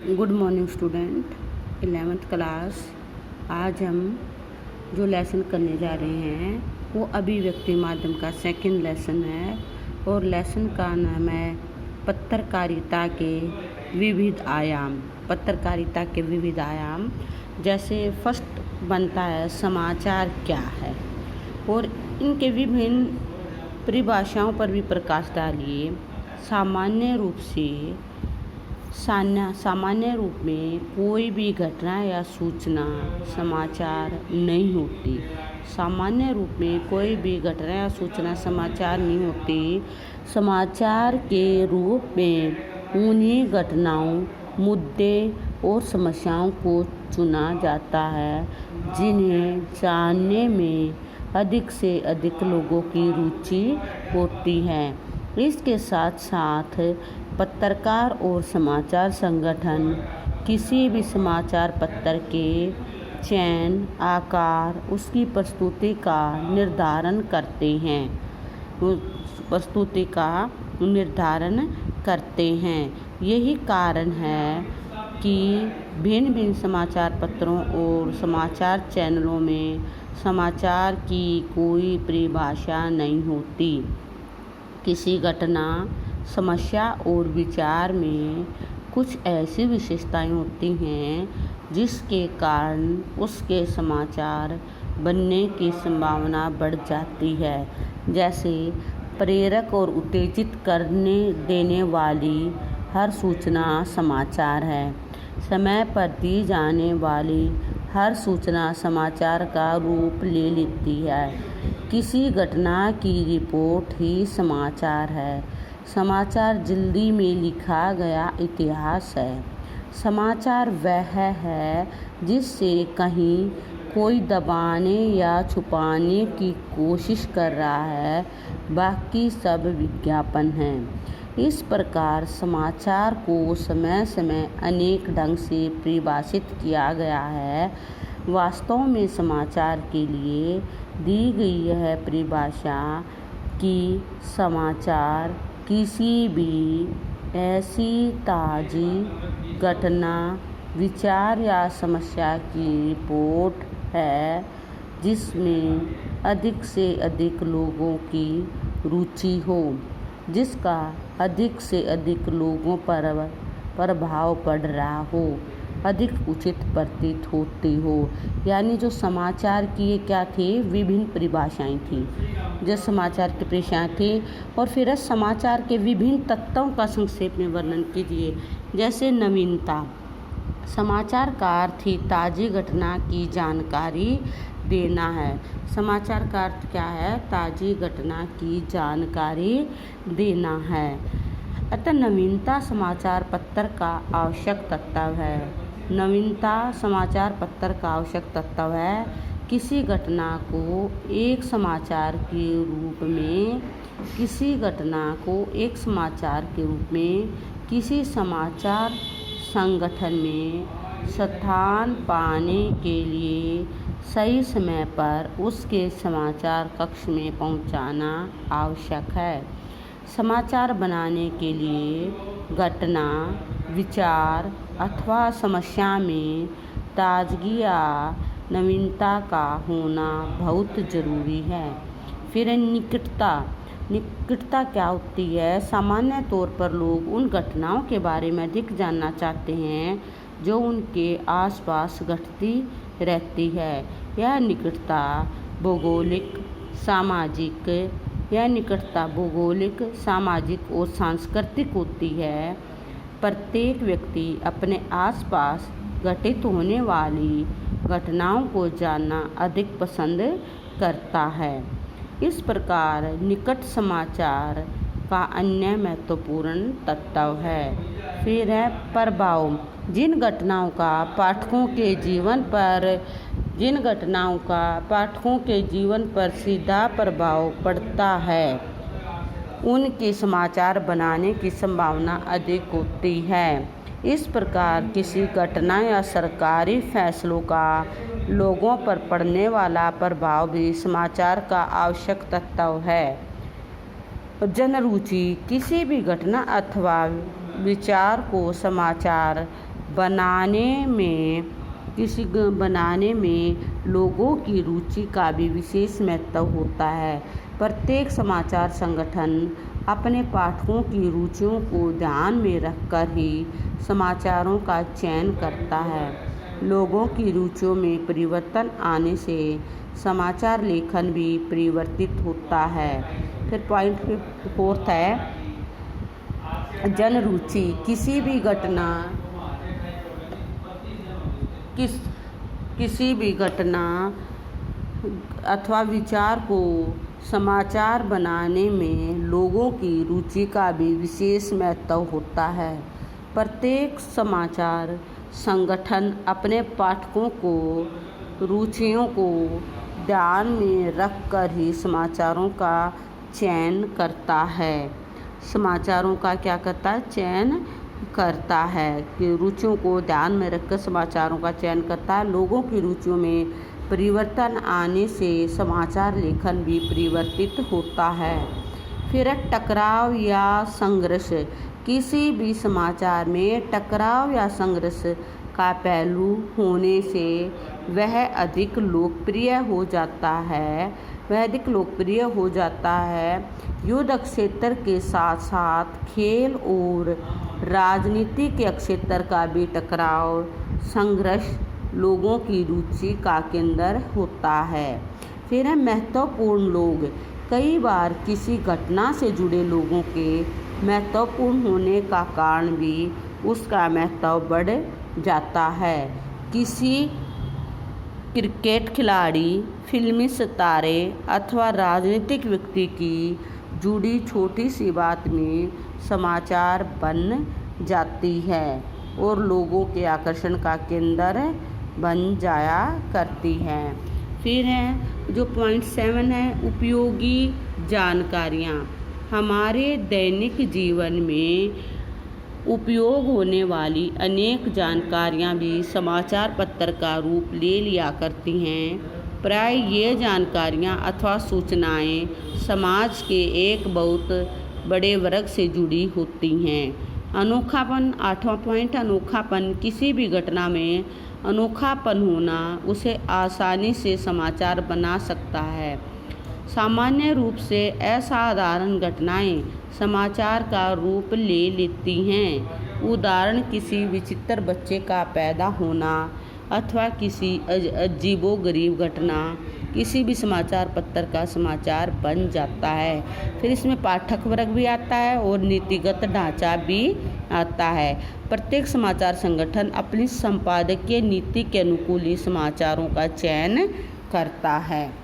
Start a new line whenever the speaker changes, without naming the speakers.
Good morning student, 11th class. आज हम जो लेसन करने जा रहे हैं वो अभिव्यक्ति माध्यम का सेकंड लेसन है और लेसन का नाम है पत्रकारिता के विविध आयाम। पत्रकारिता के विविध आयाम जैसे फर्स्ट बनता है समाचार क्या है और इनके विभिन्न परिभाषाओं पर भी प्रकाश डालिए। सामान्य रूप में कोई भी घटना या सूचना समाचार नहीं होती। सामान्य रूप में कोई भी घटना या सूचना समाचार नहीं होती। समाचार के रूप में उन्हीं घटनाओं, मुद्दे और समस्याओं को चुना जाता है जिन्हें जानने में अधिक से अधिक लोगों की रुचि होती है। इसके साथ साथ पत्रकार और समाचार संगठन किसी भी समाचार पत्र के चयन, आकार, उसकी प्रस्तुति का निर्धारण करते हैं। यही कारण है कि भिन्न भिन्न समाचार पत्रों और समाचार चैनलों में समाचार की कोई परिभाषा नहीं होती। किसी घटना, समस्या और विचार में कुछ ऐसी विशेषताएं होती हैं जिसके कारण उसके समाचार बनने की संभावना बढ़ जाती है। जैसे प्रेरक और उत्तेजित करने देने वाली हर सूचना समाचार है। समय पर दी जाने वाली हर सूचना समाचार का रूप ले लेती है। किसी घटना की रिपोर्ट ही समाचार है। समाचार जल्दी में लिखा गया इतिहास है। समाचार वह है जिससे कहीं कोई दबाने या छुपाने की कोशिश कर रहा है, बाकी सब विज्ञापन है। इस प्रकार समाचार को समय समय अनेक ढंग से परिभाषित किया गया है। वास्तव में समाचार के लिए दी गई यह परिभाषा कि समाचार किसी भी ऐसी ताज़ी घटना, विचार या समस्या की रिपोर्ट है जिसमें अधिक से अधिक लोगों की रुचि हो, जिसका अधिक से अधिक लोगों पर प्रभाव पड़ रहा हो, अधिक उचित प्रतीत होती हो। यानी जो समाचार की ये क्या थे, विभिन्न परिभाषाएं थी। जो समाचार की परिभाषाएं थी और फिर समाचार के विभिन्न तत्वों का संक्षेप में वर्णन कीजिए। जैसे नवीनता, समाचार का अर्थ ही ताज़ी घटना की जानकारी देना है। समाचार का अर्थ क्या है? ताज़ी घटना की जानकारी देना है। अतः नवीनता समाचार पत्र का आवश्यक तत्व है। नवीनता समाचार पत्र का आवश्यक तत्व है। किसी घटना को एक समाचार के रूप में किसी समाचार संगठन में स्थान पाने के लिए सही समय पर उसके समाचार कक्ष में पहुंचाना आवश्यक है। समाचार बनाने के लिए घटना, विचार अथवा समस्या में ताजगी या नवीनता का होना बहुत ज़रूरी है। फिर निकटता क्या होती है? सामान्य तौर पर लोग उन घटनाओं के बारे में अधिक जानना चाहते हैं जो उनके आसपास घटती रहती है। यह निकटता भौगोलिक, सामाजिक और सांस्कृतिक होती है। प्रत्येक व्यक्ति अपने आसपास घटित होने वाली घटनाओं को जानना अधिक पसंद करता है। इस प्रकार निकट समाचार का अन्य महत्वपूर्ण तत्व है। फिर है प्रभाव। जिन घटनाओं का पाठकों के जीवन पर सीधा प्रभाव पड़ता है, उनके समाचार बनाने की संभावना अधिक होती है। इस प्रकार किसी घटना या सरकारी फैसलों का लोगों पर पड़ने वाला प्रभाव भी समाचार का आवश्यक तत्व है। जनरुचि, किसी भी घटना अथवा विचार को समाचार बनाने में लोगों की रुचि का भी विशेष महत्व होता है। प्रत्येक समाचार संगठन अपने पाठकों की रुचियों को ध्यान में रखकर ही समाचारों का चयन करता है। लोगों की रुचियों में परिवर्तन आने से समाचार लेखन भी परिवर्तित होता है। फिर पॉइंट 4 है जन रुचि। किसी भी घटना अथवा विचार को समाचार बनाने में लोगों की रुचि का भी विशेष महत्व होता है। प्रत्येक समाचार संगठन अपने पाठकों को रुचियों को ध्यान में रखकर ही समाचारों का चयन करता है। समाचारों का क्या करता है? चयन करता है कि रुचियों को ध्यान में रखकर समाचारों का चयन करता है। लोगों की रुचियों में परिवर्तन आने से समाचार लेखन भी परिवर्तित होता है। फिर टकराव या संघर्ष। किसी भी समाचार में टकराव या संघर्ष का पहलू होने से वह अधिक लोकप्रिय हो जाता है। युद्ध क्षेत्र के साथ साथ खेल और राजनीति के क्षेत्र का भी टकराव संघर्ष लोगों की रुचि का केंद्र होता है। फिर है महत्वपूर्ण लोग। कई बार किसी घटना से जुड़े लोगों के महत्वपूर्ण होने का कारण भी उसका महत्व बढ़ जाता है। किसी क्रिकेट खिलाड़ी, फिल्मी सितारे अथवा राजनीतिक व्यक्ति की जुड़ी छोटी सी बात में समाचार बन जाती है और लोगों के आकर्षण का केंद्र बन जाया करती है। फिर है जो पॉइंट 7 है उपयोगी जानकारियाँ। हमारे दैनिक जीवन में उपयोग होने वाली अनेक जानकारियाँ भी समाचार पत्र का रूप ले लिया करती हैं। प्राय ये जानकारियाँ अथवा सूचनाएँ समाज के एक बहुत बड़े वर्ग से जुड़ी होती हैं। अनोखापन। 8वां पॉइंट अनोखापन। किसी भी घटना में अनोखापन होना उसे आसानी से समाचार बना सकता है। सामान्य रूप से असाधारण घटनाएं समाचार का रूप ले लेती हैं। उदाहरण किसी विचित्र बच्चे का पैदा होना अथवा किसी अजीबोगरीब घटना किसी भी समाचार पत्र का समाचार बन जाता है। फिर इसमें पाठक वर्ग भी आता है और नीतिगत ढांचा भी आता है। प्रत्येक समाचार संगठन अपनी संपादकीय नीति के अनुकूल ही समाचारों का चयन करता है।